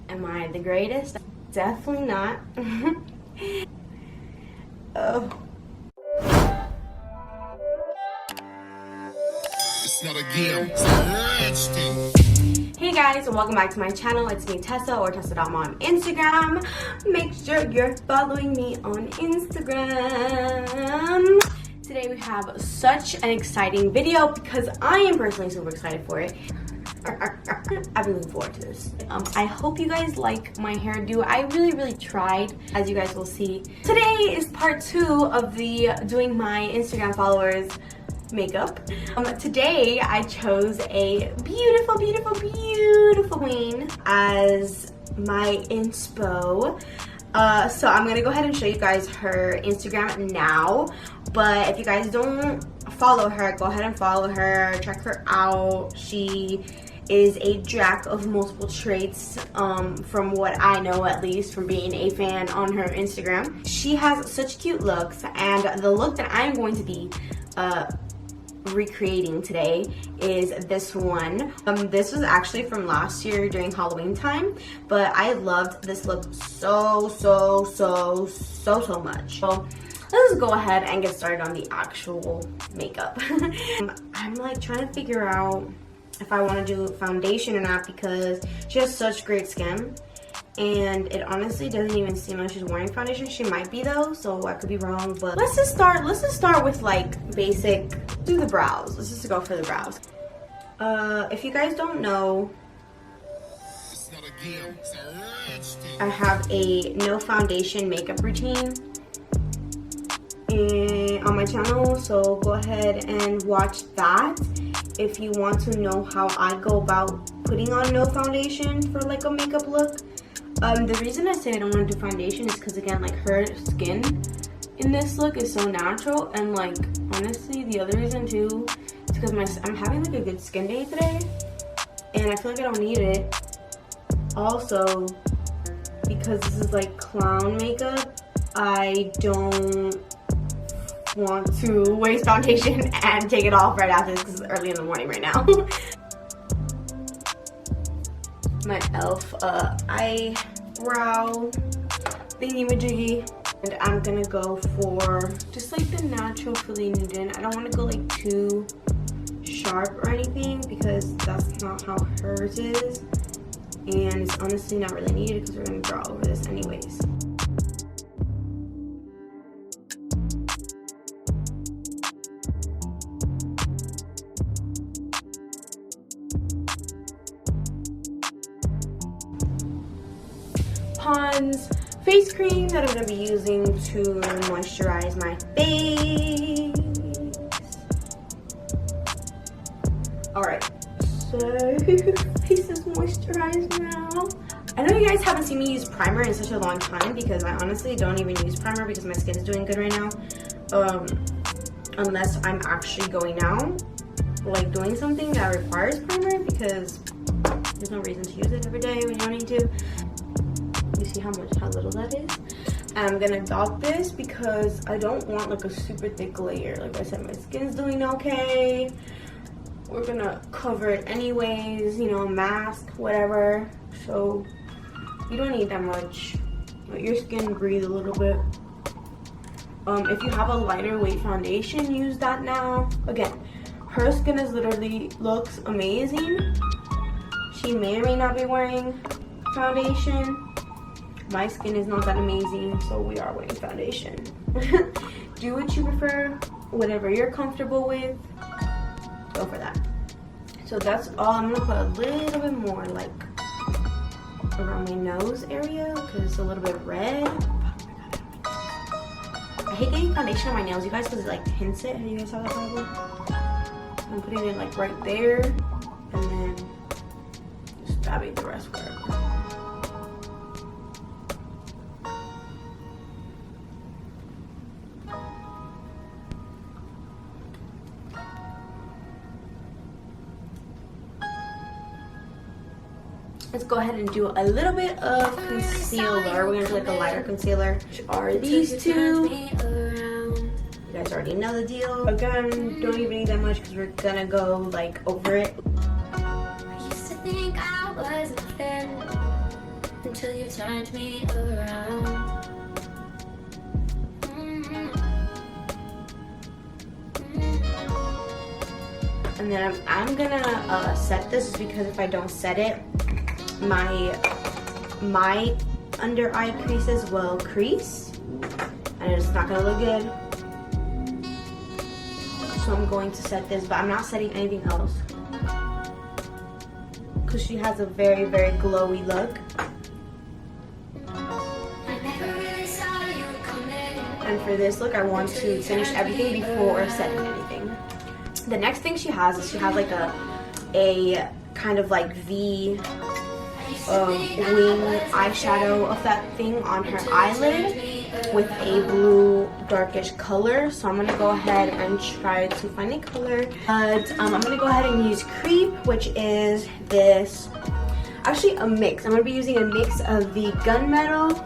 Am I the greatest? Definitely not. Oh. It's not a game, it's a rich thing. Hey guys, and welcome back to my channel. It's me, Tessa, or Tesa.mom on Instagram. Make sure you're following me on Instagram. Today we have such an exciting video because I am personally super excited for it. I've been looking forward to this. I hope you guys like my hairdo. I really tried, as you guys will see. Today is part 2 of the doing my Instagram followers makeup. Today I chose a beautiful queen as my inspo. So I'm gonna go ahead and show you guys her Instagram now. But if you guys don't follow her, go ahead and follow her. Check her out. She is a jack of multiple traits, from what I know, at least from being a fan on her Instagram. She has such cute looks, and the look that I'm going to be recreating today is this one. This was actually from last year during Halloween time, but I loved this look so much. So let's go ahead and get started on the actual makeup. I'm like trying to figure out if I want to do foundation or not because she has such great skin, and it honestly doesn't even seem like she's wearing foundation. She might be though, so I could be wrong. But let's just start with like basic. Do the brows. Let's just go for the brows. If you guys don't know, It's not a game, it's a rich thing. I have a no foundation makeup routine on my channel, so go ahead and watch that if you want to know how I go about putting on no foundation for like a makeup look. The reason I say I don't want to do foundation is because, again, like, her skin in this look is so natural, and like honestly the other reason too is because I'm having like a good skin day today and I feel like I don't need it. Also, because this is like clown makeup, I don't want to waste foundation and take it off right after this because it's early in the morning right now. My e.l.f. eyebrow thingy-majiggy, and I'm gonna go for just like the natural filling it in. I don't want to go like too sharp or anything because that's not how hers is, and it's honestly not really needed because we're gonna draw over this anyways. Pond's face cream that I'm going to be using to moisturize my face. Alright, so face is moisturized now. I know you guys haven't seen me use primer in such a long time because I honestly don't even use primer because my skin is doing good right now. Unless I'm actually going out, like doing something that requires primer, because there's no reason to use it every day when you don't need to. You see how little that is? And I'm gonna dot this because I don't want like a super thick layer. Like I said, my skin's doing okay. We're gonna cover it anyways, you know, mask, whatever. So you don't need that much. Let your skin breathe a little bit. If you have a lighter weight foundation, use that now. Again, her skin is looks amazing. She may or may not be wearing foundation. My skin is not that amazing, so we are wearing foundation. Do what you prefer, whatever you're comfortable with, go for that. So that's all. I'm gonna put a little bit more like around my nose area because it's a little bit red. I hate getting foundation on my nails, you guys, because it like hints it. Have you guys saw that problem? I'm putting it like right there and then just dabbing the rest wherever. Let's go ahead and do a little bit of concealer. We're gonna do like a lighter concealer, which are these two. You guys already know the deal. Again, don't even need that much because we're gonna go like over it. I used to think I was a friend. till you turned me around. And then I'm gonna set this because if I don't set it, my under eye creases will crease and it's not gonna look good. So I'm going to set this, but I'm not setting anything else because she has a very, very glowy look. And for this look, I want to finish everything before setting anything. The next thing she has is she has like a kind of like V wing eyeshadow effect thing on her eyelid with a blue darkish color. So I'm gonna go ahead and try to find a color. But I'm gonna go ahead and use Creep, which is this, actually a mix. I'm gonna be using a mix of the Gunmetal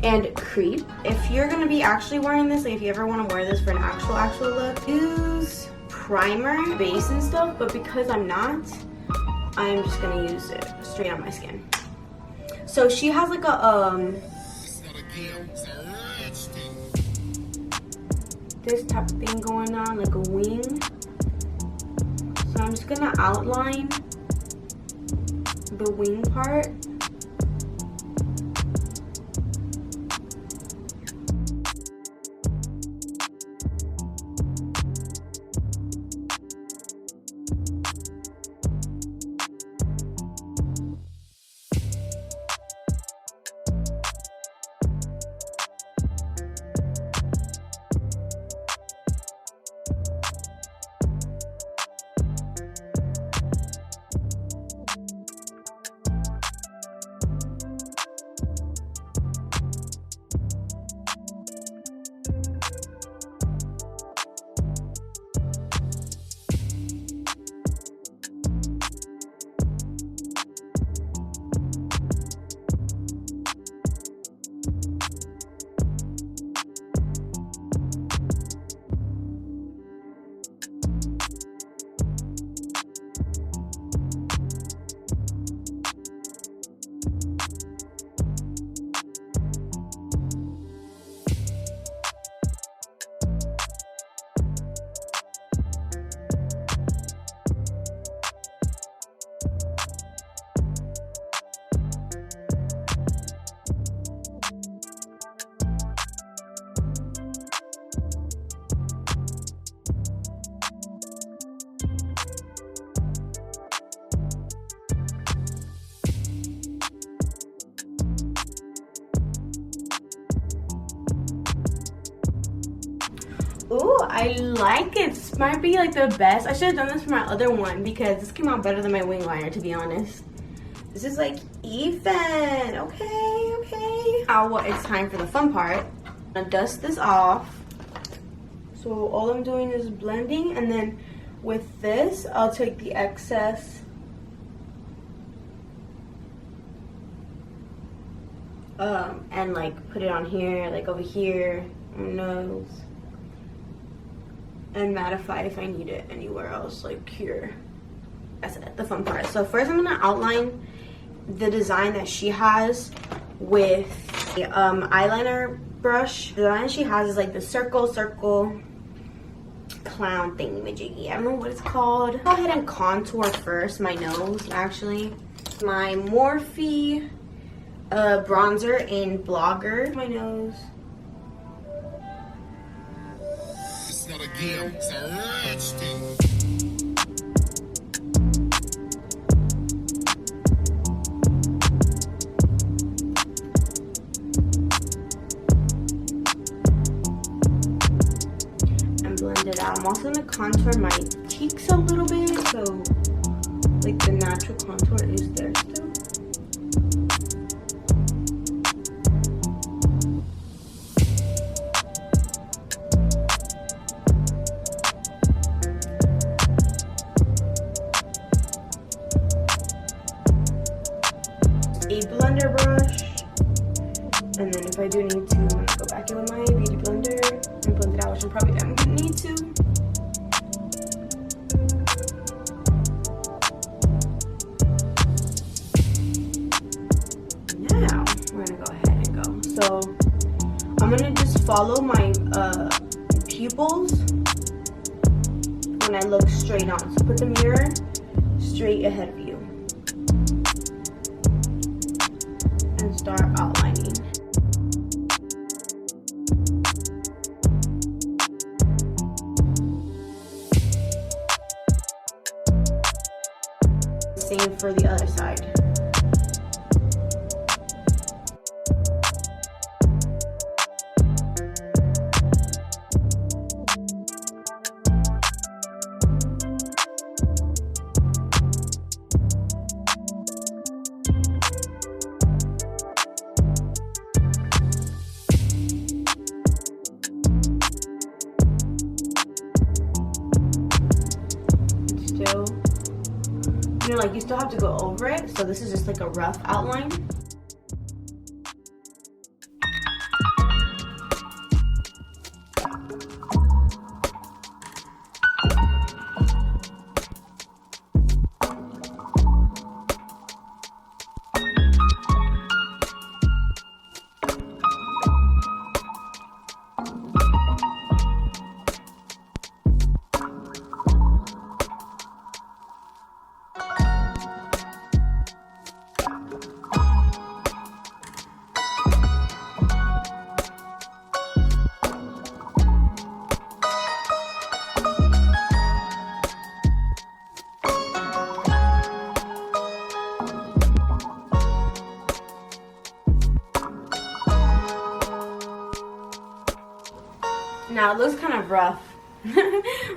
and Creep. If you're gonna be actually wearing this, like if you ever wanna wear this for an actual look, use primer, base and stuff, but because I'm not, I'm just gonna use it straight on my skin. So she has like a this type of thing going on, like a wing. So I'm just gonna outline the wing part. Ooh, I like it. This might be like the best. I should have done this for my other one because this came out better than my wing liner, to be honest. This is like even. Okay. Now it's time for the fun part. I'm gonna dust this off. So all I'm doing is blending, and then with this, I'll take the excess and like put it on here, like over here, on the nose. And mattify if I need it anywhere else, like here. That's it, the fun part. So first I'm gonna outline the design that she has with the eyeliner brush. The design she has is like the circle clown thingy-majiggy. I don't know what it's called. Go ahead and contour first my nose, actually. My Morphe bronzer in Blogger, my nose. It's not a game, it's a rich thing. And blend it out. I'm also gonna contour my cheeks a little bit, so like the natural contour is there still. A blender brush, and then if I do need to, I'm gonna go back in with my beauty blender and blend it out, which I'm probably am gonna need to. So I'm gonna just follow my pupils when I look straight on. So put the mirror straight ahead of you and start outlining. Same for the other side. You know, like you still have to go over it, so this is just like a rough outline. Now it looks kind of rough,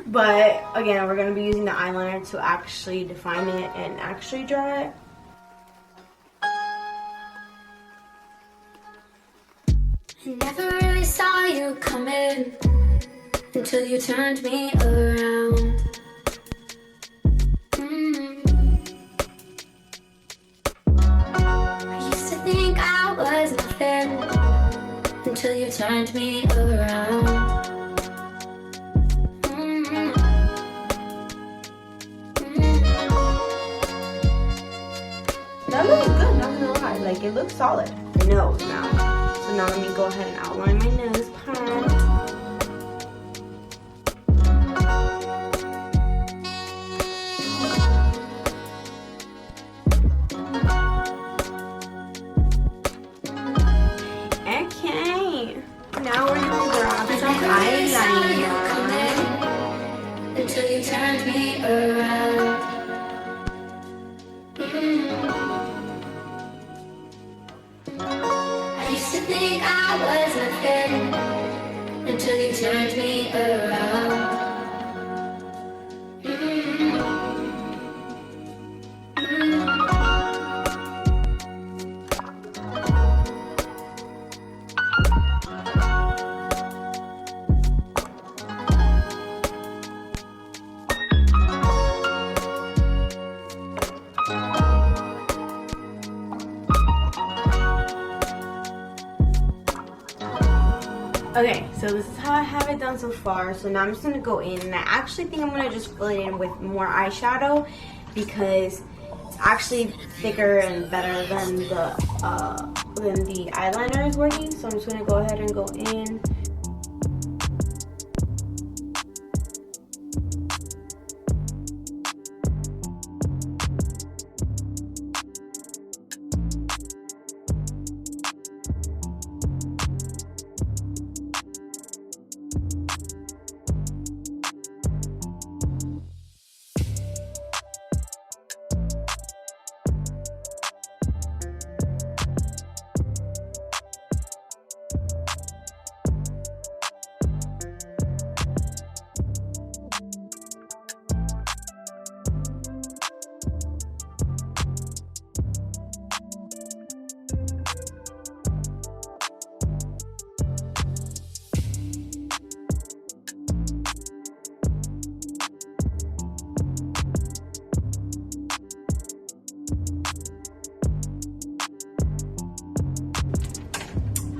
but again, we're going to be using the eyeliner to actually define it and actually draw it. I never really saw you coming until you turned me around. I used to think I was nothing until you turned me around. That looks good, not gonna lie. Like, it looks solid. The nose now. So now let me go ahead and outline my nose part. Okay. Now we're gonna draw some eyeliner. Until you turned me around. I used to think I was nothing until you turned me around. Okay, so this is how I have it done so far. So now I'm just gonna go in, and I actually think I'm gonna just fill it in with more eyeshadow because it's actually thicker and better than the eyeliner is working. So I'm just gonna go ahead and go in.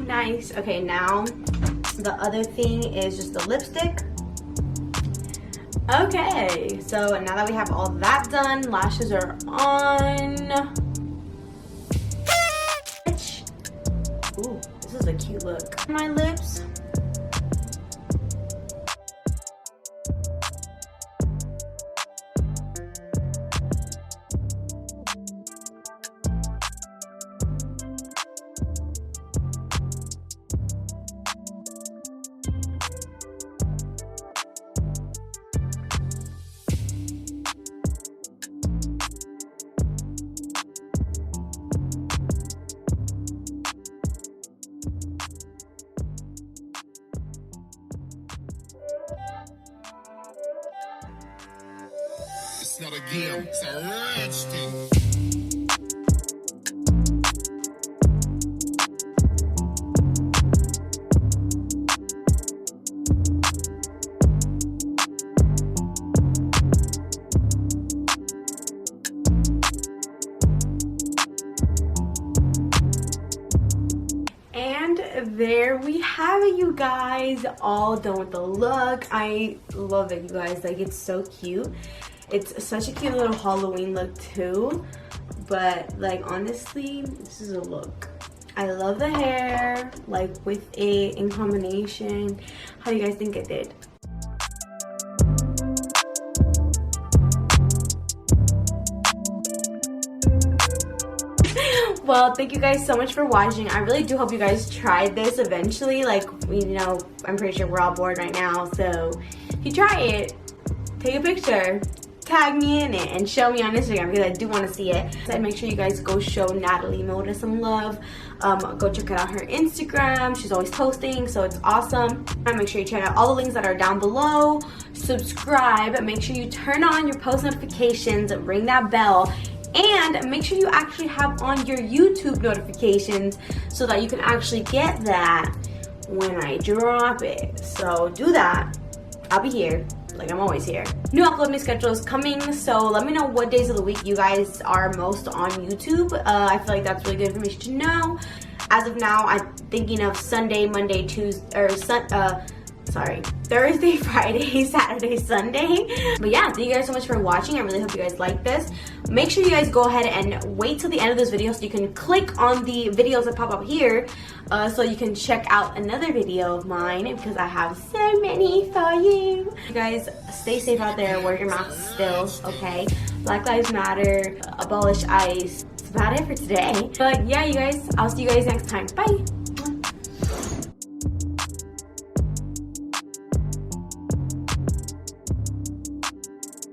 Nice. Okay, now the other thing is just the lipstick. Okay, so now that we have all that done, lashes are on. Ooh, this is a cute look. My lips. It's not a game, it's a rich thing. And there we have it, you guys, all done with the look. I love it, you guys. Like, it's so cute. It's such a cute little Halloween look too, but like, honestly, this is a look. I love the hair, like with it in combination. How do you guys think it did? Well, thank you guys so much for watching. I really do hope you guys try this eventually. Like, you know, I'm pretty sure we're all bored right now, so if you try it, take a picture, tag me in it, and show me on Instagram because I do want to see it. So make sure you guys go show Natalie Mota some love. Go check out her Instagram. She's always posting, so it's awesome. And make sure you check out all the links that are down below. Subscribe, and make sure you turn on your post notifications and ring that bell. And make sure you actually have on your YouTube notifications so that you can actually get that when I drop it. So do that. I'll be here. Like, I'm always here. New uploading schedule is coming, so let me know what days of the week you guys are most on YouTube. I feel like that's really good information to know. As of now, I'm thinking of Sunday, Monday, Tuesday, or Thursday, Friday, Saturday, Sunday. But yeah, thank you guys so much for watching. I really hope you guys like this. Make sure you guys go ahead and wait till the end of this video so you can click on the videos that pop up here so you can check out another video of mine because I have so many for you. You guys, stay safe out there. Wear your mask still, okay? Black Lives Matter, abolish ICE. That's about it for today. But yeah, you guys, I'll see you guys next time. Bye.